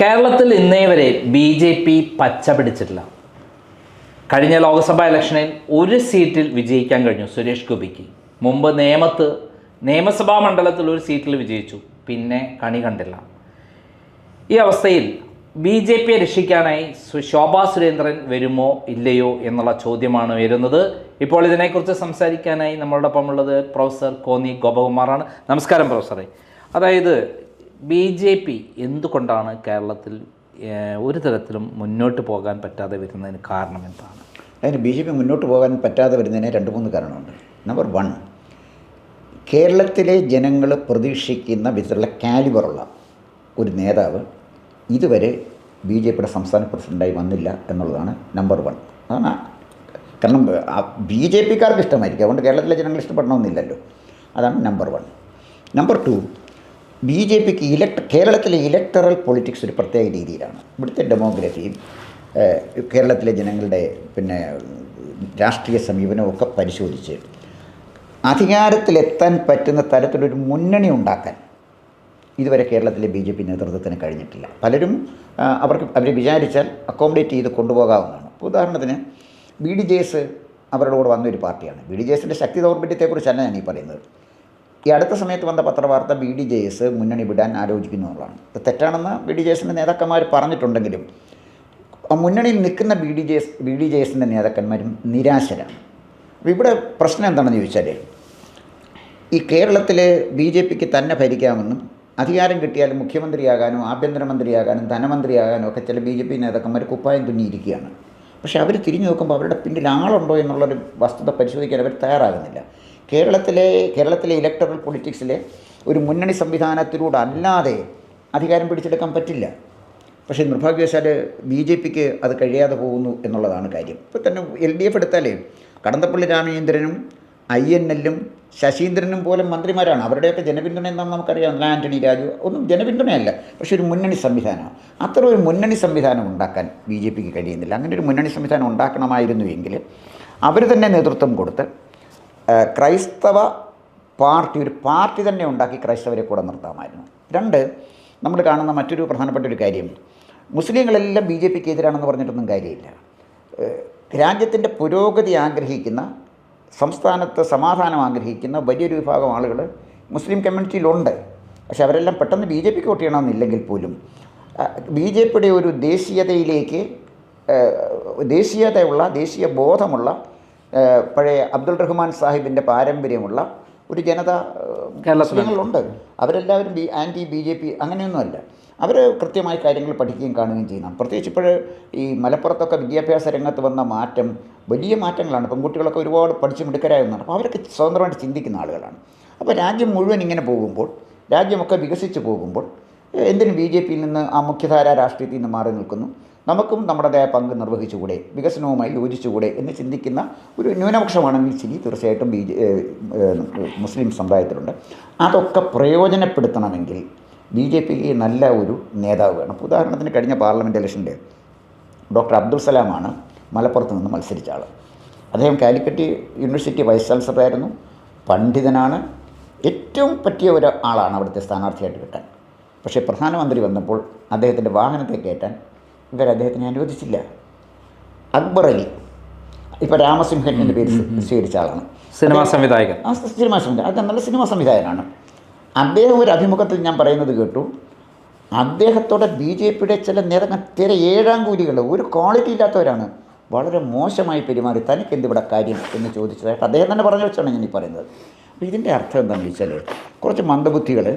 കേരളത്തിൽ ഇന്നേ വരെ ബി ജെ പി പച്ച പിടിച്ചിട്ടില്ല. കഴിഞ്ഞ ലോക്സഭാ ഇലക്ഷനിൽ ഒരു സീറ്റിൽ വിജയിക്കാൻ കഴിഞ്ഞു സുരേഷ് ഗോപിക്ക്. മുമ്പ് നിയമസഭാ മണ്ഡലത്തിൽ ഒരു സീറ്റിൽ വിജയിച്ചു, പിന്നെ കണി കണ്ടില്ല. ഈ അവസ്ഥയിൽ ബി ജെ പിയെ രക്ഷിക്കാനായി ശോഭാ സുരേന്ദ്രൻ വരുമോ ഇല്ലയോ എന്നുള്ള ചോദ്യമാണ് വരുന്നത്. ഇപ്പോൾ ഇതിനെക്കുറിച്ച് സംസാരിക്കാനായി നമ്മളോടൊപ്പം ഉള്ളത് പ്രൊഫസർ കോന്നി ഗോപകുമാറാണ്. നമസ്കാരം പ്രൊഫസറെ. അതായത് ബി ജെ പി എന്തുകൊണ്ടാണ് കേരളത്തിൽ ഒരു തരത്തിലും മുന്നോട്ട് പോകാൻ പറ്റാതെ വരുന്നതിന് കാരണം എന്താണ്? അതിന് ബി ജെ പി മുന്നോട്ട് പോകാൻ പറ്റാതെ വരുന്നതിന് 2-3 കാരണമുണ്ട്. നമ്പർ 1, കേരളത്തിലെ ജനങ്ങൾ പ്രതീക്ഷിക്കുന്ന വിധത്തിലുള്ള കാലിബറുള്ള ഒരു നേതാവ് ഇതുവരെ ബി ജെ പിയുടെ സംസ്ഥാന പ്രസിഡൻ്റായി വന്നില്ല എന്നുള്ളതാണ് നമ്പർ 1. അതാണ് കാരണം ബി ജെ പിക്കാർക്ക് ഇഷ്ടമായിരിക്കും, അതുകൊണ്ട് കേരളത്തിലെ ജനങ്ങൾ ഇഷ്ടപ്പെടണമെന്നില്ലല്ലോ. അതാണ് നമ്പർ 1. നമ്പർ 2, ബി ജെ പിക്ക് കേരളത്തിലെ ഇലക്ടറൽ പൊളിറ്റിക്സ് ഒരു പ്രത്യേക രീതിയിലാണ്. ഇവിടുത്തെ ഡെമോഗ്രഫിയും കേരളത്തിലെ ജനങ്ങളുടെ രാഷ്ട്രീയ സമീപനമൊക്കെ പരിശോധിച്ച് അധികാരത്തിലെത്താൻ പറ്റുന്ന തരത്തിലൊരു മുന്നണി ഉണ്ടാക്കാൻ ഇതുവരെ കേരളത്തിലെ ബി ജെ പി നേതൃത്വത്തിന് കഴിഞ്ഞിട്ടില്ല. പലരും അവർ വിചാരിച്ചാൽ അക്കോമഡേറ്റ് ചെയ്ത് കൊണ്ടുപോകാവുന്നതാണ്. ഉദാഹരണത്തിന് BDJS അവരുടെ കൂടെ വന്നൊരു പാർട്ടിയാണ്. BDJSൻ്റെ ശക്തി ദൗർബല്യത്തെക്കുറിച്ചല്ല ഞാൻ ഈ പറയുന്നത്. ഈ അടുത്ത സമയത്ത് വന്ന പത്രവാർത്ത BDJS മുന്നണി വിടാൻ ആലോചിക്കുന്നു എന്നുള്ളതാണ്. തെറ്റാണെന്ന് BDJSൻ്റെ നേതാക്കന്മാർ പറഞ്ഞിട്ടുണ്ടെങ്കിലും മുന്നണിയിൽ നിൽക്കുന്ന BDJSൻ്റെ നേതാക്കന്മാരും നിരാശരാണ്. അപ്പോൾ ഇവിടെ പ്രശ്നം എന്താണെന്ന് ചോദിച്ചാൽ, ഈ കേരളത്തിൽ ബി ജെ പിക്ക് തന്നെ ഭരിക്കാമെന്നും അധികാരം കിട്ടിയാലും മുഖ്യമന്ത്രിയാകാനും ആഭ്യന്തരമന്ത്രിയാകാനും ധനമന്ത്രിയാകാനും ഒക്കെ ചില ബി ജെ പി നേതാക്കന്മാർ കുപ്പായം തുന്നിയിരിക്കുകയാണ്. പക്ഷേ അവർ തിരിഞ്ഞു നോക്കുമ്പോൾ അവരുടെ പിന്നിൽ ആളുണ്ടോ എന്നുള്ളൊരു വസ്തുത പരിശോധിക്കാൻ അവർ തയ്യാറാകുന്നില്ല. കേരളത്തിലെ ഇലക്ടറൽ പൊളിറ്റിക്സിലെ ഒരു മുന്നണി സംവിധാനത്തിലൂടെ അല്ലാതെ അധികാരം പിടിച്ചെടുക്കാൻ പറ്റില്ല. പക്ഷേ നിർഭാഗ്യവശാൽ ബി ജെ പിക്ക് അത് കഴിയാതെ പോകുന്നു എന്നുള്ളതാണ് കാര്യം. ഇപ്പോൾ തന്നെ LDF എടുത്താൽ കടന്നപ്പള്ളി രാമചന്ദ്രനും INL-ഉം ശശീന്ദ്രനും പോലെ മന്ത്രിമാരാണ്. അവരുടെയൊക്കെ ജനപിന്തുണ എന്താണെന്ന് നമുക്കറിയാം. ആൻ്റണി രാജു ഒന്നും ജനപിന്തുണയല്ല, പക്ഷേ ഒരു മുന്നണി സംവിധാനമാണ്. അത്ര ഒരു മുന്നണി സംവിധാനം ഉണ്ടാക്കാൻ ബി ജെ പിക്ക് കഴിയുന്നില്ല. അങ്ങനെ ഒരു മുന്നണി സംവിധാനം ഉണ്ടാക്കണമായിരുന്നുവെങ്കിൽ അവർ തന്നെ നേതൃത്വം കൊടുത്ത് ക്രൈസ്തവ പാർട്ടി, ഒരു പാർട്ടി തന്നെ ഉണ്ടാക്കി ക്രൈസ്തവരെ കൂടെ നിർത്താമായിരുന്നു. 2, നമ്മൾ കാണുന്ന മറ്റൊരു പ്രധാനപ്പെട്ട ഒരു കാര്യം, മുസ്ലിങ്ങളെല്ലാം ബി ജെ പിക്ക് എതിരാണെന്ന് പറഞ്ഞിട്ടൊന്നും കാര്യമില്ല. രാജ്യത്തിൻ്റെ പുരോഗതി ആഗ്രഹിക്കുന്ന, സംസ്ഥാനത്ത് സമാധാനം ആഗ്രഹിക്കുന്ന വലിയൊരു വിഭാഗം ആളുകൾ മുസ്ലിം കമ്മ്യൂണിറ്റിയിലുണ്ട്. പക്ഷെ അവരെല്ലാം പെട്ടെന്ന് ബി ജെ പിക്ക് വോട്ട് ചെയ്യണമെന്നില്ലെങ്കിൽ പോലും ബി ജെ പിയുടെ ഒരു ദേശീയതയിലേക്ക് ദേശീയ ബോധമുള്ള പഴയ അബ്ദുൾ റഹ്മാൻ സാഹിബിൻ്റെ പാരമ്പര്യമുള്ള ഒരു ജനത മുസ്ലിങ്ങളുണ്ട്. അവരെല്ലാവരും ആൻറ്റി BJP അങ്ങനെയൊന്നുമല്ല. അവർ കൃത്യമായി കാര്യങ്ങൾ പഠിക്കുകയും കാണുകയും ചെയ്യുന്നതാണ്. പ്രത്യേകിച്ച് ഇപ്പോൾ ഈ മലപ്പുറത്തൊക്കെ വിദ്യാഭ്യാസ രംഗത്ത് വന്ന മാറ്റം വലിയ മാറ്റങ്ങളാണ്. പെൺകുട്ടികളൊക്കെ ഒരുപാട് പഠിച്ച് മിടുക്കരായെന്നാണ്. അപ്പോൾ അവരൊക്കെ സ്വതന്ത്രമായിട്ട് ചിന്തിക്കുന്ന ആളുകളാണ്. അപ്പോൾ രാജ്യം മുഴുവൻ ഇങ്ങനെ പോകുമ്പോൾ, രാജ്യമൊക്കെ വികസിച്ച് പോകുമ്പോൾ എന്തിനും BJP-യിൽ നിന്ന്, ആ മുഖ്യധാര രാഷ്ട്രീയത്തിൽ നിന്ന് മാറി നിൽക്കുന്നു, നമുക്കും നമ്മുടേതായ പങ്ക് നിർവഹിച്ചുകൂടെ, വികസനവുമായി യോജിച്ചുകൂടെ എന്ന് ചിന്തിക്കുന്ന ഒരു ന്യൂനപക്ഷമാണെങ്കിൽ ശരി, തീർച്ചയായിട്ടും മുസ്ലിം സമുദായത്തിലുണ്ട്. അതൊക്കെ പ്രയോജനപ്പെടുത്തണമെങ്കിൽ BJPക്ക് നല്ല ഒരു നേതാവ് വേണം. ഉദാഹരണത്തിന് കഴിഞ്ഞ പാർലമെൻറ്റ് ഇലക്ഷൻ്റെ ഡോക്ടർ അബ്ദുൾ സലാമാണ് മലപ്പുറത്ത് നിന്ന് മത്സരിച്ച ആൾ. അദ്ദേഹം കാലിക്കറ്റ് യൂണിവേഴ്സിറ്റി വൈസ് ചാൻസലറായിരുന്നു, പണ്ഡിതനാണ്, ഏറ്റവും പറ്റിയ ഒരാളാണ് അവിടുത്തെ സ്ഥാനാർത്ഥിയായിട്ട് കിട്ടാൻ. പക്ഷേ പ്രധാനമന്ത്രി വന്നപ്പോൾ അദ്ദേഹത്തിൻ്റെ വാഹനത്തെ കയറ്റാൻ അദ്ദേഹത്തിനെ അനുവദിച്ചില്ല. അക്ബർ അലി, ഇപ്പോൾ രാമസിംഹൻ എൻ്റെ പേര് സ്വീകരിച്ച ആളാണ്, സിനിമാ സംവിധായകൻ. അത് നല്ല സിനിമാ സംവിധായകനാണ്. അദ്ദേഹം ഒരു അഭിമുഖത്തിൽ ഞാൻ പറയുന്നത് കേട്ടു, അദ്ദേഹത്തോടെ BJPയുടെ ചില നേതാക്കൾ ഏഴാം കൂലികൾ, ഒരു ക്വാളിറ്റി ഇല്ലാത്തവരാണ്, വളരെ മോശമായി പെരുമാറി, തനിക്ക് എന്തിവിടെ കാര്യം എന്ന് ചോദിച്ചതായിട്ട് അദ്ദേഹം തന്നെ പറഞ്ഞു വെച്ചാണ് ഞാൻ ഈ പറയുന്നത്. അപ്പോൾ ഇതിൻ്റെ അർത്ഥം എന്താണെന്ന് വെച്ചാൽ, കുറച്ച് മന്ദബുദ്ധികൾ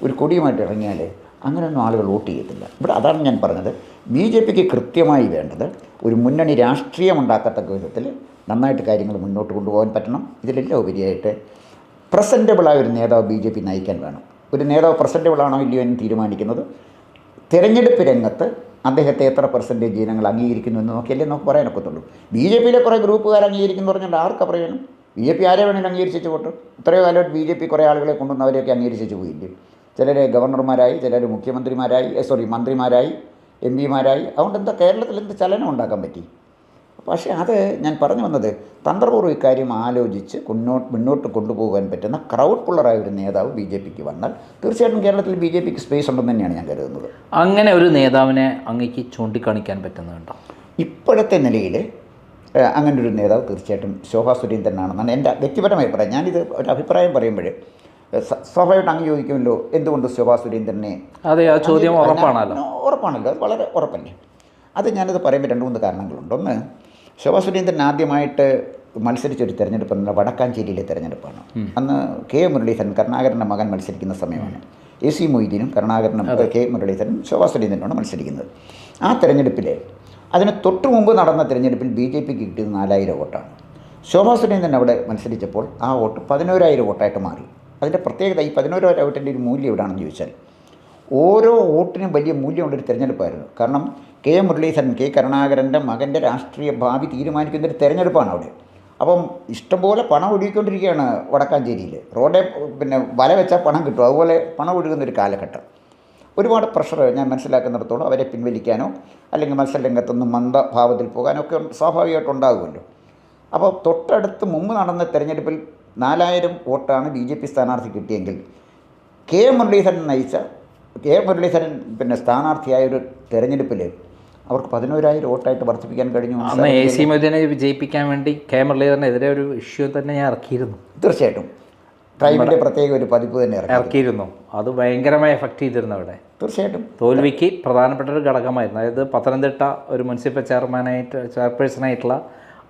ഒരു കൊടിയുമായിട്ട് ഇറങ്ങിയാൽ അങ്ങനെയൊന്നും ആളുകൾ വോട്ട് ചെയ്യത്തില്ല. ഇവിടെ അതാണ് ഞാൻ പറഞ്ഞത്. BJPക്ക് കൃത്യമായി വേണ്ടത് ഒരു മുന്നണി രാഷ്ട്രീയം ഉണ്ടാക്കത്തക്ക വിധത്തിൽ നന്നായിട്ട് കാര്യങ്ങൾ മുന്നോട്ട് കൊണ്ടുപോകാൻ പറ്റണം. ഇതിലെല്ലാം ഉപരിയായിട്ട് പ്രസൻറ്റബിളായ ഒരു നേതാവ് BJP നയിക്കാൻ വേണം. ഒരു നേതാവ് പ്രസൻറ്റബിളാണോ ഇല്ലയോ എന്ന് തീരുമാനിക്കുന്നത് തിരഞ്ഞെടുപ്പ് രംഗത്ത് അദ്ദേഹത്തെ എത്ര % ജനങ്ങൾ അംഗീകരിക്കുന്നു എന്ന് നോക്കിയല്ലേ നമുക്ക് പറയാനൊക്കത്തുള്ളൂ. BJPയിലെ കുറേ ഗ്രൂപ്പുകാർ അംഗീകരിക്കുന്നു പറഞ്ഞാൽ ആർക്കാ പറയണം? BJP ആരെ വേണമെങ്കിലും അംഗീകരിച്ചു പോട്ടെ. ഇത്രയോ കാലമായിട്ട് BJP കുറേ ആളുകളെ കൊണ്ടുവന്ന് അവരെയൊക്കെ അംഗീകരിച്ചു പോയില്ലേ. ചിലർ ഗവർണർമാരായി, ചിലർ മന്ത്രിമാരായി, MP-മാരായി. അതുകൊണ്ട് എന്താ കേരളത്തിൽ എന്ത് ചലനം ഉണ്ടാക്കാൻ പറ്റി? പക്ഷേ അത് ഞാൻ പറഞ്ഞു വന്നത് തന്ത്രപൂർവ്വം ഇക്കാര്യം ആലോചിച്ച് മുന്നോട്ട് കൊണ്ടുപോകാൻ പറ്റുന്ന ക്രൗഡ് പുള്ളറായ ഒരു നേതാവ് ബി ജെ പിക്ക് വന്നാൽ തീർച്ചയായിട്ടും കേരളത്തിൽ ബി ജെ പിക്ക് സ്പേസ് ഉണ്ടെന്ന് തന്നെയാണ് ഞാൻ കരുതുന്നത്. അങ്ങനെ ഒരു നേതാവിനെ അങ്ങേക്ക് ചൂണ്ടിക്കാണിക്കാൻ പറ്റുന്നുണ്ടോ? ഇപ്പോഴത്തെ നിലയിൽ അങ്ങനെ ഒരു നേതാവ് തീർച്ചയായിട്ടും ശോഭാ സുരേന്ദ്രനാണെന്നാണ് എൻ്റെ വ്യക്തിപരമായ അഭിപ്രായം. ഞാനിത് ഒരു അഭിപ്രായം പറയുമ്പോൾ സ്വാഭാവികമായിട്ട് അങ്ങ് ചോദിക്കുമല്ലോ എന്തുകൊണ്ട് ശോഭാ സുരേന്ദ്രനെ. അതെ, ആ ചോദ്യം ഉറപ്പാണല്ലോ. ഉറപ്പാണല്ലോ, അത് വളരെ ഉറപ്പല്ലേ. അത് ഞാനത് പറയുമ്പോൾ 2-3 കാരണങ്ങളുണ്ട്. ഒന്ന്, ശോഭാ സുരേന്ദ്രൻ ആദ്യമായിട്ട് മത്സരിച്ചൊരു തെരഞ്ഞെടുപ്പ് എന്നാൽ വടക്കാഞ്ചേരിയിലെ തെരഞ്ഞെടുപ്പാണ്. അന്ന് കെ മുരളീധരൻ കരുണാകരൻ്റെ മകൻ മത്സരിക്കുന്ന സമയമാണ്. AC മൊയ്തീനും കരുണാകരനും കെ മുരളീധരനും ശോഭാ സുരേന്ദ്രനുമാണ് മത്സരിക്കുന്നത്. ആ തെരഞ്ഞെടുപ്പിൽ അതിന് തൊട്ട് മുമ്പ് നടന്ന തെരഞ്ഞെടുപ്പിൽ BJP കിട്ടിയത് 4000 വോട്ടാണ്. ശോഭാ സുരേന്ദ്രൻ അവിടെ മത്സരിച്ചപ്പോൾ ആ വോട്ട് 11,000 വോട്ടായിട്ട് മാറി. അതിൻ്റെ പ്രത്യേകത ഈ 11,000 വോട്ടിൻ്റെ ഒരു മൂല്യം എവിടെയാണെന്ന് ചോദിച്ചാൽ ഓരോ വോട്ടിനും വലിയ മൂല്യമുള്ളൊരു തിരഞ്ഞെടുപ്പായിരുന്നു. കാരണം കെ മുരളീധരൻ കെ കരുണാകരൻ്റെ മകൻ്റെ രാഷ്ട്രീയ ഭാവി തീരുമാനിക്കുന്നൊരു തിരഞ്ഞെടുപ്പാണ് അവിടെ. അപ്പം ഇഷ്ടംപോലെ പണം ഒഴുകിക്കൊണ്ടിരിക്കുകയാണ് വടക്കാഞ്ചേരിയിൽ. റോഡെ വല വെച്ചാൽ പണം കിട്ടും, അതുപോലെ പണം ഒഴുകുന്നൊരു കാലഘട്ടം. ഒരുപാട് പ്രഷർ ഞാൻ മനസ്സിലാക്കുന്നിടത്തോളം അവരെ പിൻവലിക്കാനോ അല്ലെങ്കിൽ മത്സരരംഗത്തുനിന്ന് മന്ദഭാവത്തിൽ പോകാനോ ഒക്കെ സ്വാഭാവികമായിട്ട് ഉണ്ടാകുമല്ലോ. അപ്പോൾ തൊട്ടടുത്ത് മുമ്പ് നടന്ന തെരഞ്ഞെടുപ്പിൽ 4000 വോട്ടാണ് BJP സ്ഥാനാർത്ഥി കിട്ടിയെങ്കിൽ കെ മുരളീധരൻ സ്ഥാനാർത്ഥിയായ ഒരു തെരഞ്ഞെടുപ്പിൽ അവർക്ക് 11,000 വോട്ടായിട്ട് വർദ്ധിപ്പിക്കാൻ കഴിഞ്ഞു. അന്ന് AC മൊയ്തീനെ വിജയിപ്പിക്കാൻ വേണ്ടി കെ മുരളീധരനെതിരെ ഒരു ഇഷ്യൂ തന്നെ ഞാൻ ഇറക്കിയിരുന്നു. തീർച്ചയായിട്ടും ക്രൈമിൻ്റെ പ്രത്യേക ഒരു പതിപ്പ് തന്നെ ഇറക്കിയിരുന്നു. അത് ഭയങ്കരമായി എഫക്റ്റ് ചെയ്തിരുന്നു അവിടെ. തീർച്ചയായിട്ടും തോൽവിക്ക് പ്രധാനപ്പെട്ട ഒരു ഘടകമായിരുന്നു. അതായത് പത്തനംതിട്ട ഒരു മുനിസിപ്പൽ ചെയർപേഴ്സണായിട്ടുള്ള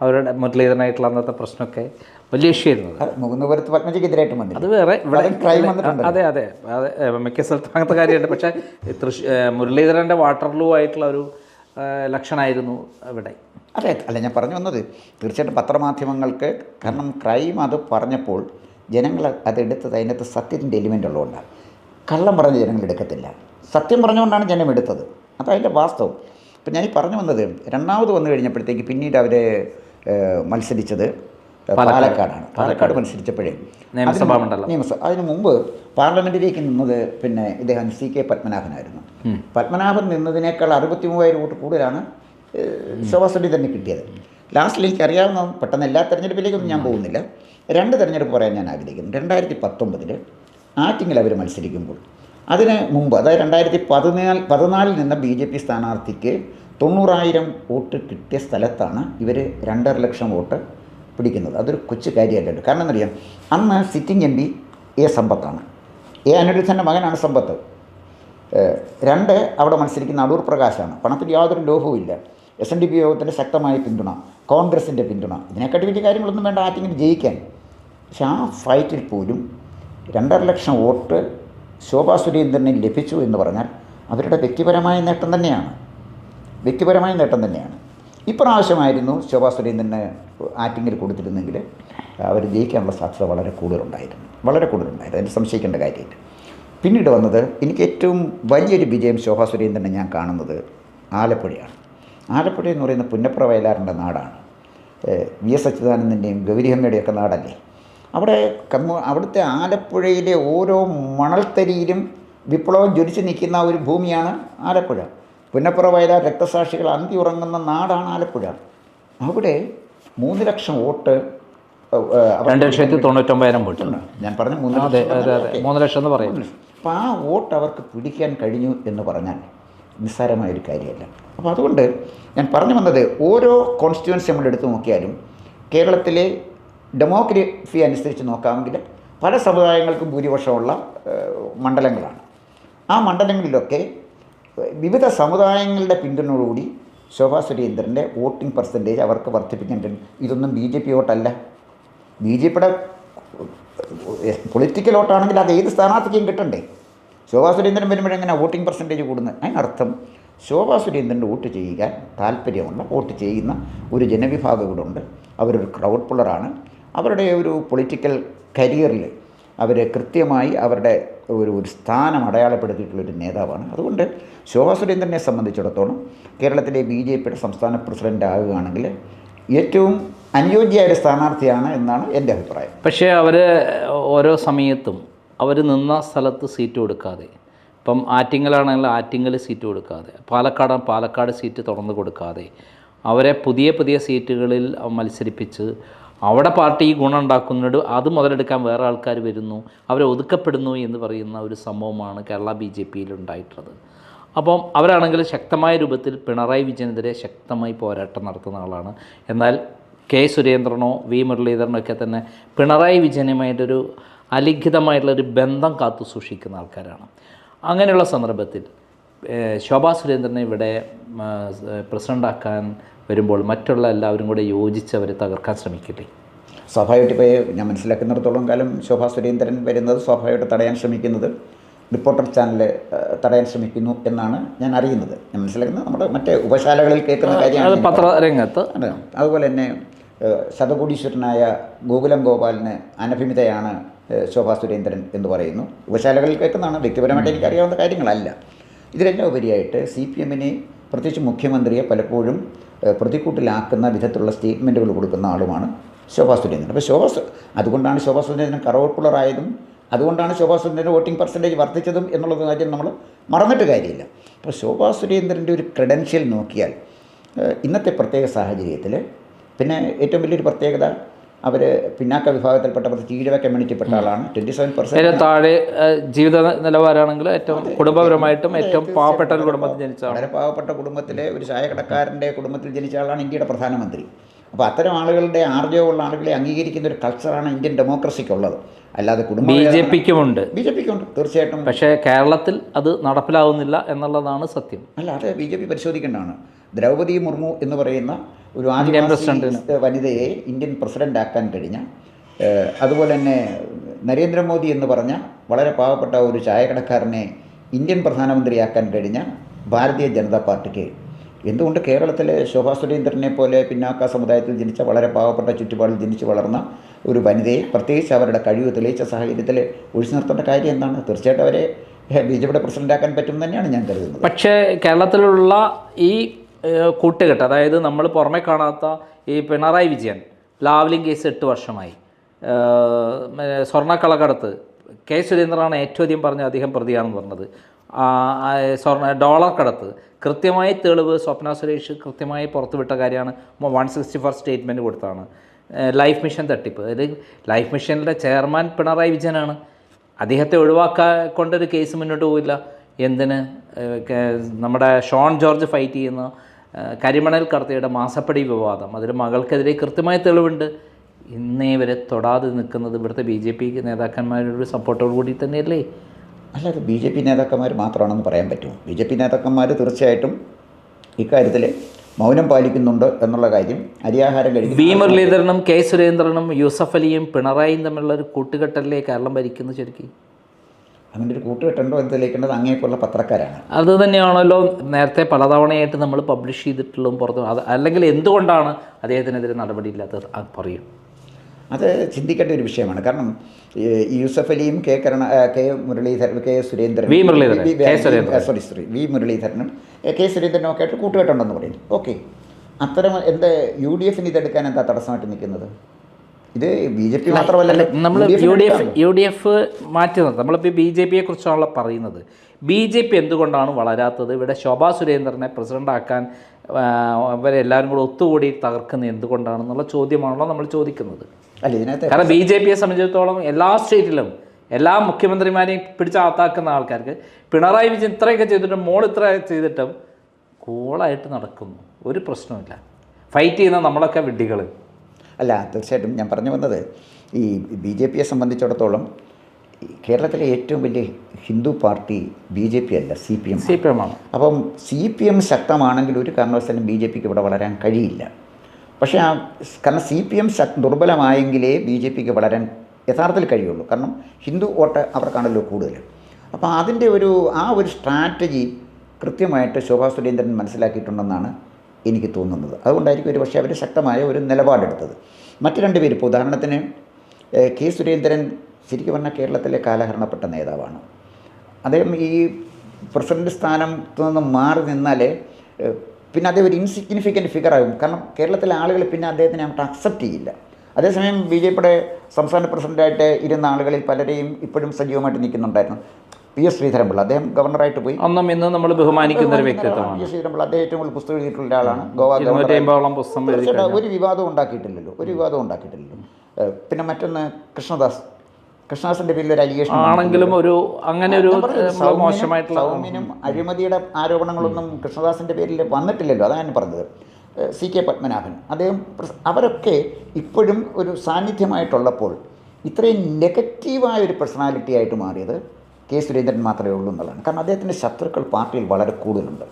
അവരുടെ മുരളീധരനായിട്ടുള്ള അന്നത്തെ പ്രശ്നമൊക്കെ വലിയ ഇഷ്യൂ ആയിരുന്നു. മുകുന്ദപുരത്ത് പത്മജിക്കെതിരായിട്ടും വന്നു. അത് വേറെ ഇവിടെ ക്രൈം വന്നിട്ടുണ്ട്. അതെ മിക്ക സ്ഥലത്തും അങ്ങനത്തെ കാര്യമുണ്ട്. പക്ഷേ മുരളീധരൻ്റെ വാട്ടർലൂ ആയിട്ടുള്ള ഒരു ലക്ഷണമായിരുന്നു ഇവിടെ. അതെ, അല്ല ഞാൻ പറഞ്ഞു വന്നത് തീർച്ചയായിട്ടും പത്രമാധ്യമങ്ങൾക്ക്, കാരണം ക്രൈം അത് പറഞ്ഞപ്പോൾ ജനങ്ങൾ അതെടുത്തത് അതിനകത്ത് സത്യത്തിൻ്റെ എലിമെൻ്റ് ഉള്ളതുകൊണ്ടാണ്. കള്ളം പറഞ്ഞ് ജനങ്ങൾ എടുക്കത്തില്ല, സത്യം പറഞ്ഞുകൊണ്ടാണ് ജനം എടുത്തത്. അതതിൻ്റെ വാസ്തവം. ഇപ്പം ഞാനീ പറഞ്ഞു വന്നത് രണ്ടാമത് വന്നു കഴിഞ്ഞപ്പോഴത്തേക്ക് പിന്നീട് അവർ മത്സരിച്ചത് പാലക്കാടാണ്. പാലക്കാട് മത്സരിച്ചപ്പോഴേ അതിന് മുമ്പ് പാർലമെൻറ്റിലേക്ക് നിന്നത് ഇദ്ദേഹം CK പത്മനാഭനായിരുന്നു. പത്മനാഭൻ നിന്നതിനേക്കാൾ 63,000 വോട്ട് കൂടുതലാണ് ശോഭാ സുരേന്ദ്രന് കിട്ടിയത്. ലാസ്റ്റിൽ എനിക്കറിയാവുന്ന, പെട്ടെന്ന് എല്ലാ തെരഞ്ഞെടുപ്പിലേക്കൊന്നും ഞാൻ പോകുന്നില്ല, 2 തെരഞ്ഞെടുപ്പ് പറയാൻ ഞാൻ ആഗ്രഹിക്കുന്നു. 2019 ആറ്റിങ്ങിൽ അവർ മത്സരിക്കുമ്പോൾ അതിന് മുമ്പ്, അതായത് 2014 നിന്ന BJP സ്ഥാനാർത്ഥിക്ക് 90,000 വോട്ട് കിട്ടിയ സ്ഥലത്താണ് ഇവർ 2.5 ലക്ഷം വോട്ട് പിടിക്കുന്നത്. അതൊരു കൊച്ചു കാര്യമല്ലല്ലോ. കാരണം എന്നറിയാം, അന്ന് സിറ്റിംഗ് MP A സമ്പത്താണ്. A അനിരുദ്ധൻ്റെ മകനാണ് സമ്പത്ത്. 2 അവിടെ മത്സരിക്കുന്ന അടൂർ പ്രകാശാണ്. പണത്തിൽ യാതൊരു ലോഭവുമില്ല. SNDP യോഗത്തിൻ്റെ ശക്തമായ പിന്തുണ, കോൺഗ്രസിൻ്റെ പിന്തുണ, ഇതിനെക്കാട്ടി വലിയ കാര്യങ്ങളൊന്നും വേണ്ട ആറ്റിങ്ങിൽ ജയിക്കാൻ. പക്ഷെ ആ ഫൈറ്റിൽ പോലും 2.5 ലക്ഷം വോട്ട് ശോഭാ സുരേന്ദ്രന് ലഭിച്ചു എന്ന് പറഞ്ഞാൽ അവരുടെ വ്യക്തിപരമായ നേട്ടം തന്നെയാണ്. ഇപ്രാവശ്യമായിരുന്നു ശോഭാ സുരേന്ദ്രന് ആറ്റിങ്ങിൽ കൊടുത്തിരുന്നെങ്കിൽ അവർ ജയിക്കാനുള്ള സാധ്യത വളരെ കൂടുതലുണ്ടായിരുന്നു. അതിന് സംശയിക്കേണ്ട കാര്യമില്ല. പിന്നീട് വന്നത്, എനിക്ക് ഏറ്റവും വലിയൊരു വിജയം ശോഭാ സുരേന്ദ്രനെ ഞാൻ കാണുന്നത് ആലപ്പുഴയാണ്. ആലപ്പുഴ എന്ന് പറയുന്ന പുന്നപ്ര വയലാറിൻ്റെ നാടാണ്. VS അച്യുതാനന്ദൻ്റെയും ഗൗരിയമ്മയുടെയൊക്കെ നാടല്ലേ. അവിടുത്തെ ആലപ്പുഴയിലെ ഓരോ മണൽത്തരിയിലും വിപ്ലവം ജ്വലിച്ച് നിൽക്കുന്ന ഒരു ഭൂമിയാണ് ആലപ്പുഴ. പുന്നപ്ര വയലാർ രക്തസാക്ഷികൾ അന്തി ഉറങ്ങുന്ന നാടാണ് ആലപ്പുഴ. അവിടെ 3 ലക്ഷം വോട്ട്, 2,99,000 വോട്ടുണ്ട്. ഞാൻ പറഞ്ഞ 3 ലക്ഷം എന്ന് പറയുന്നു. അപ്പോൾ ആ വോട്ട് അവർക്ക് പിടിക്കാൻ കഴിഞ്ഞു എന്ന് പറഞ്ഞാൽ നിസ്സാരമായൊരു കാര്യമല്ല. അപ്പോൾ അതുകൊണ്ട് ഞാൻ പറഞ്ഞു വന്നത്, ഓരോ കോൺസ്റ്റിറ്റ്യുവൻസി നമ്മൾ എടുത്തു നോക്കിയാലും കേരളത്തിലെ ഡെമോഗ്രഫി അനുസരിച്ച് നോക്കാമെങ്കിൽ പല സമുദായങ്ങൾക്കും ഭൂരിപക്ഷമുള്ള മണ്ഡലങ്ങളാണ്. ആ മണ്ഡലങ്ങളിലൊക്കെ വിവിധ സമുദായങ്ങളുടെ പിന്തുണയോടുകൂടി ശോഭാ സുരേന്ദ്രൻ്റെ വോട്ടിംഗ് പെർസെൻറ്റേജ് അവർക്ക് വർദ്ധിപ്പിക്കാൻ കഴിയും. ഇതൊന്നും BJP വോട്ടല്ല. BJPയുടെ പൊളിറ്റിക്കൽ വോട്ടാണെങ്കിൽ അത് ഏത് സ്ഥാനാർത്ഥിക്കും കിട്ടണ്ടേ. ശോഭാ സുരേന്ദ്രൻ വരുമ്പോഴെങ്ങനെ വോട്ടിംഗ് പെർസെൻറ്റേജ് കൂടുന്നത്? അതിനർത്ഥം ശോഭാ സുരേന്ദ്രൻ്റെ വോട്ട് ചെയ്യാൻ താല്പര്യമുള്ള, വോട്ട് ചെയ്യുന്ന ഒരു ജനവിഭാഗം ഇവിടെ ഉണ്ട്. അവരൊരു ക്രൗഡ് പുള്ളറാണ്. അവരുടെ ഒരു പൊളിറ്റിക്കൽ കരിയറിൽ അവർ കൃത്യമായി അവരുടെ ഒരു സ്ഥാനം അടയാളപ്പെടുത്തിയിട്ടുള്ളൊരു നേതാവാണ്. അതുകൊണ്ട് ശോഭാ സുരേന്ദ്രനെ സംബന്ധിച്ചിടത്തോളം കേരളത്തിലെ BJPയുടെ സംസ്ഥാന പ്രസിഡൻ്റ് ആകുകയാണെങ്കിൽ ഏറ്റവും അനുയോജ്യമായ ഒരു സ്ഥാനാർത്ഥിയാണ് എന്നാണ് എൻ്റെ അഭിപ്രായം. പക്ഷേ അവർ ഓരോ സമയത്തും അവർ നിന്ന സ്ഥലത്ത് സീറ്റ് കൊടുക്കാതെ, ഇപ്പം ആറ്റിങ്ങലാണെങ്കിൽ ആറ്റിങ്ങൽ സീറ്റ് കൊടുക്കാതെ, പാലക്കാട് സീറ്റ് തുറന്ന് കൊടുക്കാതെ, അവരെ പുതിയ പുതിയ സീറ്റുകളിൽ മത്സരിപ്പിച്ച് അവിടെ പാർട്ടി ഗുണം ഉണ്ടാക്കുന്നുണ്ട്, അത് മുതലെടുക്കാൻ വേറെ ആൾക്കാർ വരുന്നു, അവരെ ഒതുക്കപ്പെടുന്നു എന്ന് പറയുന്ന ഒരു സംഭവമാണ് കേരള BJPയിൽ ഉണ്ടായിട്ടുള്ളത്. അപ്പം അവരാണെങ്കിൽ ശക്തമായ രൂപത്തിൽ പിണറായി വിജയനെതിരെ ശക്തമായി പോരാട്ടം നടത്തുന്ന ആളാണ്. എന്നാൽ കെ സുരേന്ദ്രനോ വി മുരളീധരനോ ഒക്കെ തന്നെ പിണറായി വിജയനുമായിട്ടൊരു അലിഖിതമായിട്ടുള്ളൊരു ബന്ധം കാത്തു സൂക്ഷിക്കുന്ന ആൾക്കാരാണ്. അങ്ങനെയുള്ള സന്ദർഭത്തിൽ ശോഭാ സുരേന്ദ്രനെ ഇവിടെ പ്രസിഡൻ്റാക്കാൻ വരുമ്പോൾ മറ്റുള്ള എല്ലാവരും കൂടെ യോജിച്ച് അവരെ തകർക്കാൻ ശ്രമിക്കില്ലേ? സ്വാഭാവികമായിട്ട് ഇപ്പോൾ ഞാൻ മനസ്സിലാക്കുന്നിടത്തോളം കാലം ശോഭാ സുരേന്ദ്രൻ വരുന്നത് സ്വാഭാവികമായിട്ട് തടയാൻ ശ്രമിക്കുന്നത് റിപ്പോർട്ടർ ചാനൽ തടയാൻ ശ്രമിക്കുന്നു എന്നാണ് ഞാൻ അറിയുന്നത്. ഞാൻ മനസ്സിലാക്കുന്നത് നമ്മുടെ മറ്റേ ഉപശാലകളിൽ കേൾക്കുന്ന കാര്യമാണ്. പത്രരംഗത്ത് അതുപോലെ തന്നെ ശതകോടീശ്വരനായ ഗോകുലം ഗോപാലിന് അനഭിമിതയാണ് ശോഭാ സുരേന്ദ്രൻ എന്ന് പറയുന്നു. ഉപശാലകളിൽ കേൾക്കുന്നതാണ്, വ്യക്തിപരമായിട്ട് എനിക്കറിയാവുന്ന കാര്യങ്ങളല്ല. ഇതിലെല്ലാം ഉപരിയായിട്ട് CPMനെ പ്രത്യേകിച്ച് മുഖ്യമന്ത്രിയെ പലപ്പോഴും പ്രതിക്കൂട്ടിലാക്കുന്ന വിധത്തിലുള്ള സ്റ്റേറ്റ്മെൻറ്റുകൾ കൊടുക്കുന്ന ആളുമാണ് ശോഭാ സുരേന്ദ്രൻ. അപ്പോൾ അതുകൊണ്ടാണ് ശോഭാ സുരേന്ദ്രൻ കറവോട്ടുള്ളറായതും അതുകൊണ്ടാണ് ശോഭാ സുരേന്ദ്രൻ്റെ വോട്ടിംഗ് പെർസെൻറ്റേജ് വർദ്ധിച്ചതും എന്നുള്ളത് കാര്യം നമ്മൾ മറന്നിട്ട് കാര്യമില്ല. അപ്പോൾ ശോഭാ സുരേന്ദ്രൻ്റെ ഒരു ക്രെഡൻഷ്യൽ നോക്കിയാൽ ഇന്നത്തെ പ്രത്യേക സാഹചര്യത്തിൽ പിന്നെ ഏറ്റവും വലിയൊരു പ്രത്യേകത അവർ പിന്നാക്ക വിഭാഗത്തിൽപ്പെട്ട ഈഴവ കമ്മ്യൂണിറ്റിപ്പെട്ട ആളാണ്. 27% താഴെ ജീവിത നിലവാരമാണെങ്കിൽ ഏറ്റവും കുടുംബപരമായിട്ടും ഏറ്റവും പാവപ്പെട്ട ഒരു കുടുംബത്തിൽ ജനിച്ച വളരെ പാവപ്പെട്ട കുടുംബത്തിലെ ഒരു ചായക്കടക്കാരൻ്റെ കുടുംബത്തിൽ ജനിച്ച ആളാണ് ഇന്ത്യയുടെ പ്രധാനമന്ത്രി. അപ്പോൾ അത്തരം ആളുകളുടെ ആർജവമുള്ള ആളുകളെ അംഗീകരിക്കുന്ന ഒരു കൾച്ചറാണ് ഇന്ത്യൻ ഡെമോക്രസിക്കുള്ളത്. അല്ലാതെ കുടുംബം BJPക്കുമുണ്ട് തീർച്ചയായിട്ടും. പക്ഷേ കേരളത്തിൽ അത് നടപ്പിലാവുന്നില്ല എന്നുള്ളതാണ് സത്യം. അല്ല, അത് BJP പരിശോധിക്കേണ്ടതാണ്. ദ്രൗപദി മുർമു എന്ന് പറയുന്ന ഒരു ആദിവാസി വനിതയെ ഇന്ത്യൻ പ്രസിഡൻ്റ് ആക്കാൻ കഴിഞ്ഞ, അതുപോലെ തന്നെ നരേന്ദ്രമോദി എന്ന് പറഞ്ഞ വളരെ പാവപ്പെട്ട ഒരു ചായക്കടക്കാരനെ ഇന്ത്യൻ പ്രധാനമന്ത്രിയാക്കാൻ കഴിഞ്ഞ ഭാരതീയ ജനതാ പാർട്ടിക്ക് എന്തുകൊണ്ട് കേരളത്തിലെ ശോഭാ സുരേന്ദ്രനെ പോലെ പിന്നാക്ക സമുദായത്തിൽ ജനിച്ച വളരെ പാവപ്പെട്ട ചുറ്റുപാടിൽ ജനിച്ച് വളർന്ന ഒരു വനിതയെ പ്രത്യേകിച്ച് അവരുടെ കഴിവ് തെളിയിച്ച സാഹചര്യത്തിൽ ഒഴിച്ചു നിർത്തേണ്ട കാര്യം എന്താണ്? തീർച്ചയായിട്ടും അവരെ BJPയുടെ പ്രസിഡൻ്റാക്കാൻ പറ്റും തന്നെയാണ് ഞാൻ കരുതുന്നത്. പക്ഷേ കേരളത്തിലുള്ള ഈ കൂട്ടുകെട്ട്, അതായത് നമ്മൾ പുറമെ കാണാത്ത ഈ പിണറായി വിജയൻ ലാവ്ലിൻ കേസ് 8 വർഷമായി, സ്വർണ്ണക്കള്ളക്കടത്ത് കെ സുരേന്ദ്രനാണ് ഏറ്റവും അധികം പറഞ്ഞ അദ്ദേഹം പ്രതിയാണെന്ന് പറഞ്ഞത്, ഡോളർ കടത്ത് കൃത്യമായി തെളിവ് സ്വപ്ന സുരേഷ് കൃത്യമായി പുറത്തുവിട്ട കാര്യമാണ്. 164 സ്റ്റേറ്റ്മെൻറ്റ് കൊടുത്താണ്. ലൈഫ് മിഷൻ തട്ടിപ്പ്, അതായത് ലൈഫ് മിഷനിലെ ചെയർമാൻ പിണറായി വിജയനാണ്. അദ്ദേഹത്തെ ഒഴിവാക്കാക്കൊണ്ടൊരു കേസ് മുന്നോട്ട് പോയില്ല. എന്തിന്? നമ്മുടെ ഷോൺ ജോർജ് ഫൈറ്റ് ചെയ്യുന്ന കരിമണൽ കടത്തിയുടെ മാസപ്പടി വിവാദം, അതിൽ മകൾക്കെതിരെ കൃത്യമായ തെളിവുണ്ട്. ഇന്നേ വരെ തൊടാതെ നിൽക്കുന്നത് ഇവിടുത്തെ BJP നേതാക്കന്മാരുടെ സപ്പോർട്ടോട് കൂടി തന്നെയല്ലേ? അല്ലാതെ BJP നേതാക്കന്മാർ മാത്രമാണെന്ന് പറയാൻ പറ്റുമോ? BJP നേതാക്കന്മാർ തീർച്ചയായിട്ടും ഇക്കാര്യത്തിൽ മൗനം പാലിക്കുന്നുണ്ട് എന്നുള്ള കാര്യം അരിയാഹാരം കഴിക്കും. വി മുരളീധരനും കെ സുരേന്ദ്രനും യൂസഫ് അലിയും പിണറായിയും തമ്മിലുള്ള ഒരു കൂട്ടുകെട്ടല്ലേ കേരളം ഭരിക്കുന്നത്? ശരിക്കും അങ്ങനെ ഒരു കൂട്ടുകെട്ടുണ്ടോ എന്ന് തെളിയിക്കേണ്ടത് അങ്ങേക്കുള്ള പത്രക്കാരാണ്. അത് തന്നെയാണല്ലോ നേരത്തെ പലതവണയായിട്ട് നമ്മൾ പബ്ലിഷ് ചെയ്തിട്ടുള്ളതും പുറത്ത്. അല്ലെങ്കിൽ എന്തുകൊണ്ടാണ് അദ്ദേഹത്തിനെതിരെ നടപടിയില്ലാത്തത്? അത് പറയും. അത് ചിന്തിക്കേണ്ട ഒരു വിഷയമാണ്. കാരണം യൂസഫ് അലിയും K Muraleedharan K Surendran V മുരളീധരനും കെ സുരേന്ദ്രനും ഒക്കെ ആയിട്ട് കൂട്ടുകെട്ടുണ്ടെന്ന് പറയുന്നു. ഓക്കെ, അത്തരം എന്താ UDFന് ഇതെടുക്കാൻ എന്താ തടസ്സമായിട്ട് നിൽക്കുന്നത്? ഇത് BJP മാത്രമല്ല, നമ്മൾ UDF മാറ്റി നിർത്താം. നമ്മളിപ്പോൾ BJPയെ കുറിച്ചാണല്ലോ പറയുന്നത്. BJP എന്തുകൊണ്ടാണ് വളരാത്തത്? ഇവിടെ ശോഭാ സുരേന്ദ്രനെ പ്രസിഡൻ്റാക്കാൻ അവരെല്ലാവരും കൂടെ ഒത്തുകൂടി തകർക്കുന്നത് എന്തുകൊണ്ടാണെന്നുള്ള ചോദ്യമാണല്ലോ നമ്മൾ ചോദിക്കുന്നത്. അല്ല, ഇതിനകത്ത് കാരണം BJPയെ സംബന്ധിച്ചിടത്തോളം എല്ലാ സ്റ്റേറ്റിലും എല്ലാ മുഖ്യമന്ത്രിമാരെയും പിടിച്ചാത്താക്കുന്ന ആൾക്കാർക്ക് പിണറായി വിജയൻ ഇത്രയൊക്കെ ചെയ്തിട്ടും ഇത്ര ചെയ്തിട്ടും കൂളായിട്ട് നടക്കുന്നു, ഒരു പ്രശ്നമില്ല. ഫൈറ്റ് ചെയ്യുന്ന നമ്മളൊക്കെ വിഡ്ഢികൾ. അല്ല, തീർച്ചയായിട്ടും ഞാൻ പറഞ്ഞു വന്നത് ഈ BJPയെ സംബന്ധിച്ചിടത്തോളം കേരളത്തിലെ ഏറ്റവും വലിയ ഹിന്ദു പാർട്ടി BJP അല്ല, CPM ആണ്. അപ്പം CPM ശക്തമാണെങ്കിൽ ഒരു കാരണവശാലും BJPക്ക് ഇവിടെ വളരാൻ കഴിയില്ല. പക്ഷേ കാരണം CPM ദുർബലമായെങ്കിലേ BJPക്ക് വളരാൻ യഥാർത്ഥത്തിൽ കഴിയുള്ളൂ. കാരണം ഹിന്ദു വോട്ട് അവർക്കാണല്ലോ കൂടുതൽ. അപ്പോൾ അതിൻ്റെ ആ ഒരു സ്ട്രാറ്റജി കൃത്യമായിട്ട് ശോഭാ സുരേന്ദ്രൻ മനസ്സിലാക്കിയിട്ടുണ്ടെന്നാണ് എനിക്ക് തോന്നുന്നത്. അതുകൊണ്ടായിരിക്കും ഒരു പക്ഷേ അവർ ശക്തമായ ഒരു നിലപാടെടുത്തത്. മറ്റ് രണ്ട് പേര്, ഇപ്പോൾ ഉദാഹരണത്തിന് കെ സുരേന്ദ്രൻ ശരിക്കും പറഞ്ഞാൽ കേരളത്തിലെ കാലഹരണപ്പെട്ട നേതാവാണ്. അദ്ദേഹം ഈ പ്രസിഡന്റ് സ്ഥാനത്ത് നിന്ന് മാറി നിന്നാൽ പിന്നെ അദ്ദേഹം ഒരു ഇൻസിഗ്നിഫിക്കൻറ്റ് ഫിഗറാകും. കാരണം കേരളത്തിലെ ആളുകൾ പിന്നെ അദ്ദേഹത്തിനെ അങ്ങോട്ട് അക്സെപ്റ്റ് ചെയ്യില്ല. അതേസമയം BJPയുടെ സംസ്ഥാന പ്രസിഡൻ്റായിട്ട് ഇരുന്ന ആളുകളിൽ പലരെയും ഇപ്പോഴും സജീവമായിട്ട് നിൽക്കുന്നുണ്ടായിരുന്നു. PS ശ്രീധരൻപിള്ള, അദ്ദേഹം ഗവർണറായിട്ട് പോയി. അന്നും ഇന്നും നമ്മൾ ബഹുമാനിക്കുന്ന ഒരു വ്യക്തിത്വമാണ് PS ശ്രീധരൻപിള്ള. അദ്ദേഹം ഏറ്റവും കൂടുതൽ പുസ്തകം എഴുതിയിട്ടുള്ള ഒരാളാണ്. ഗോവ പുസ്തകം ഒരു വിവാദവും ഉണ്ടാക്കിയിട്ടില്ലല്ലോ, പിന്നെ മറ്റൊന്ന് കൃഷ്ണദാസിന്റെ പേരിൽ ഒരു അലിഗേഷൻ ആണെങ്കിലും അങ്ങനെ ഒരു മോശമായിട്ടുള്ള സൗമ്യനും അഴിമതിയുടെ ആരോപണങ്ങളൊന്നും കൃഷ്ണദാസിന്റെ പേരിൽ വന്നിട്ടില്ലല്ലോ. അതാണ് ഞാൻ പറഞ്ഞത്. CK പത്മനാഭൻ, അവരൊക്കെ ഇപ്പോഴും ഒരു സാന്നിധ്യമായിട്ടുള്ളപ്പോൾ ഇത്രയും നെഗറ്റീവായ ഒരു പേഴ്സണാലിറ്റി ആയിട്ട് മാറിയത് K. സുരേന്ദ്രൻ മാത്രമേ ഉള്ളൂ എന്നുള്ളതാണ്. കാരണം അദ്ദേഹത്തിൻ്റെ ശത്രുക്കൾ പാർട്ടിയിൽ വളരെ കൂടുതലുണ്ട്.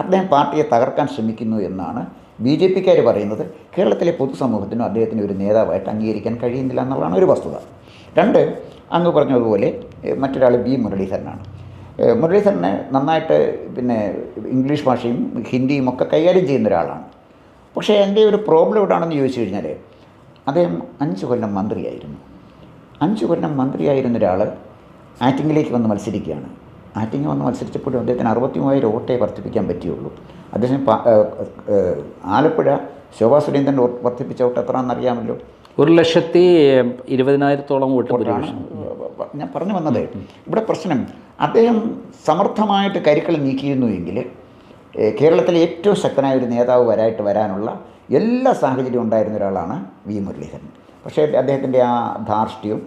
അദ്ദേഹം പാർട്ടിയെ തകർക്കാൻ ശ്രമിക്കുന്നു എന്നാണ് BJPക്കാർ പറയുന്നത്. കേരളത്തിലെ പൊതുസമൂഹത്തിനും അദ്ദേഹത്തിന് ഒരു നേതാവായിട്ട് അംഗീകരിക്കാൻ കഴിയുന്നില്ല എന്നുള്ളതാണ് ഒരു വസ്തുത. രണ്ട്, അങ്ങ് പറഞ്ഞതുപോലെ മറ്റൊരാൾ മുരളീധരനാണ്. മുരളീധരനെ നന്നായിട്ട് ഇംഗ്ലീഷ് ഭാഷയും ഹിന്ദിയും ഒക്കെ കൈകാര്യം ചെയ്യുന്ന ഒരാളാണ്. പക്ഷേ എൻ്റെ ഒരു പ്രോബ്ലം എവിടെയാണെന്ന് ചോദിച്ചു കഴിഞ്ഞാൽ, അദ്ദേഹം 5 കൊല്ലം മന്ത്രിയായിരുന്നു. 5 കൊല്ലം മന്ത്രിയായിരുന്ന ഒരാൾ ആറ്റിങ്ങിലേക്ക് വന്ന് മത്സരിക്കുകയാണ്. ആറ്റിങ് വന്ന് മത്സരിച്ചപ്പോഴും അദ്ദേഹത്തിന് 63,000 വോട്ടേ വർദ്ധിപ്പിക്കാൻ പറ്റിയുള്ളൂ. അദ്ദേഹം ആലപ്പുഴ ശോഭാ സുരേന്ദ്രൻ വർദ്ധിപ്പിച്ച വോട്ട് എത്രയാണെന്നറിയാമല്ലോ? 1,20,000 വോട്ടാണ്. ഞാൻ പറഞ്ഞു വന്നത്, ഇവിടെ പ്രശ്നം അദ്ദേഹം സമർത്ഥമായിട്ട് കരുക്കൾ നീക്കിയിരുന്നുവെങ്കിൽ കേരളത്തിലെ ഏറ്റവും ശക്തനായ ഒരു നേതാവ് വരാനുള്ള എല്ലാ സാഹചര്യവും ഉണ്ടായിരുന്ന ഒരാളാണ് മുരളീധരൻ. പക്ഷേ അദ്ദേഹത്തിൻ്റെ ആ ധാർഷ്ട്യവും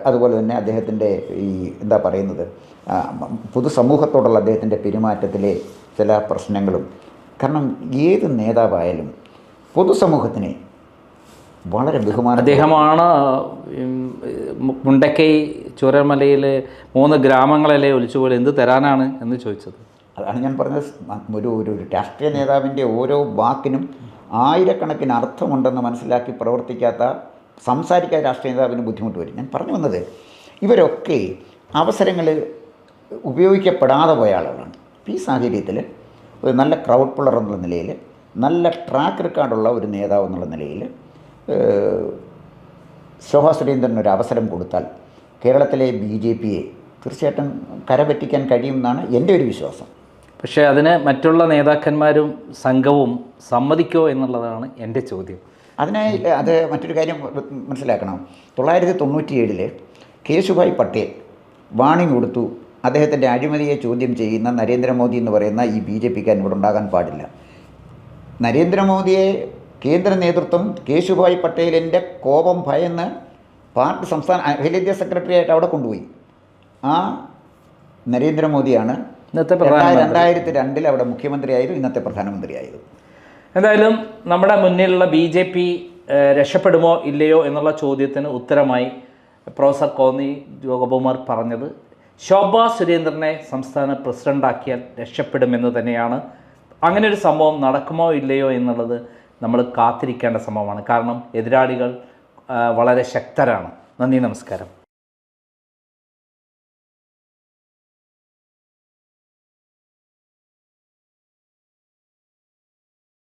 അതുപോലെ തന്നെ അദ്ദേഹത്തിൻ്റെ പൊതുസമൂഹത്തോടുള്ള അദ്ദേഹത്തിൻ്റെ പെരുമാറ്റത്തിലെ ചില പ്രശ്നങ്ങളും, കാരണം ഏത് നേതാവായാലും പൊതുസമൂഹത്തിനെ വളരെ ബഹുമാനം. അദ്ദേഹമാണ് മുണ്ടക്കൈ ചൂരൽമലയിൽ 3 ഗ്രാമങ്ങളല്ലേ ഒലിച്ചുപോലെ എന്ത് തരാനാണ് എന്ന് ചോദിച്ചത്. അതാണ് ഞാൻ പറഞ്ഞത്. ഒരു രാഷ്ട്രീയ നേതാവിൻ്റെ ഓരോ വാക്കിനും ആയിരക്കണക്കിന് അർത്ഥമുണ്ടെന്ന് മനസ്സിലാക്കി സംസാരിക്കാത്ത രാഷ്ട്രീയ നേതാവിന് ബുദ്ധിമുട്ട് വരും. ഞാൻ പറഞ്ഞു വന്നത്, ഇവരൊക്കെ അവസരങ്ങൾ ഉപയോഗിക്കപ്പെടാതെ പോയ ആളുകളാണ്. ഈ സാഹചര്യത്തിൽ ഒരു നല്ല ക്രൗഡ് പുള്ളർ എന്നുള്ള നിലയിൽ, നല്ല ട്രാക്ക് റെക്കോർഡുള്ള ഒരു നേതാവ് എന്നുള്ള നിലയിൽ ശോഭാ സുരേന്ദ്രന് ഒരു അവസരം കൊടുത്താൽ കേരളത്തിലെ BJPയെ തീർച്ചയായിട്ടും കരപറ്റിക്കാൻ കഴിയുമെന്നാണ് എൻ്റെ ഒരു വിശ്വാസം. പക്ഷേ അതിന് മറ്റുള്ള നേതാക്കന്മാരും സംഘവും സമ്മതിക്കുമോ എന്നുള്ളതാണ് എൻ്റെ ചോദ്യം. അതിനായി മറ്റൊരു കാര്യം മനസ്സിലാക്കണം. 1997 കേശുഭായ് പട്ടേൽ വാണിംഗ് കൊടുത്തു, അദ്ദേഹത്തിൻ്റെ അഴിമതിയെ ചോദ്യം ചെയ്യുന്ന നരേന്ദ്രമോദി എന്ന് പറയുന്ന ഈ BJPക്കാരൻ ഇവിടെ ഉണ്ടാകാൻ പാടില്ല. നരേന്ദ്രമോദിയെ കേന്ദ്ര നേതൃത്വം കേശുഭായ് പട്ടേലിൻ്റെ കോപം ഭയന്ന് പാർട്ടി സംസ്ഥാന അഖിലേന്ത്യാ സെക്രട്ടറി ആയിട്ട് അവിടെ കൊണ്ടുപോയി. ആ നരേന്ദ്രമോദിയാണ് 2002 അവിടെ മുഖ്യമന്ത്രിയായത്, ഇന്നത്തെ പ്രധാനമന്ത്രിയായത്. എന്തായാലും നമ്മുടെ മുന്നിലുള്ള BJP രക്ഷപ്പെടുമോ ഇല്ലയോ എന്നുള്ള ചോദ്യത്തിന് ഉത്തരമായി പ്രൊഫസർ കോന്നി ജോഗകുമാർ പറഞ്ഞത് ശോഭാ സുരേന്ദ്രനെ സംസ്ഥാന പ്രസിഡൻ്റാക്കിയാൽ രക്ഷപ്പെടുമെന്ന് തന്നെയാണ്. അങ്ങനെ ഒരു സംഭവം നടക്കുമോ ഇല്ലയോ എന്നുള്ളത് നമ്മൾ കാത്തിരിക്കേണ്ട സംഭവമാണ്. കാരണം എതിരാളികൾ വളരെ ശക്തരാണ്. നന്ദി, നമസ്കാരം.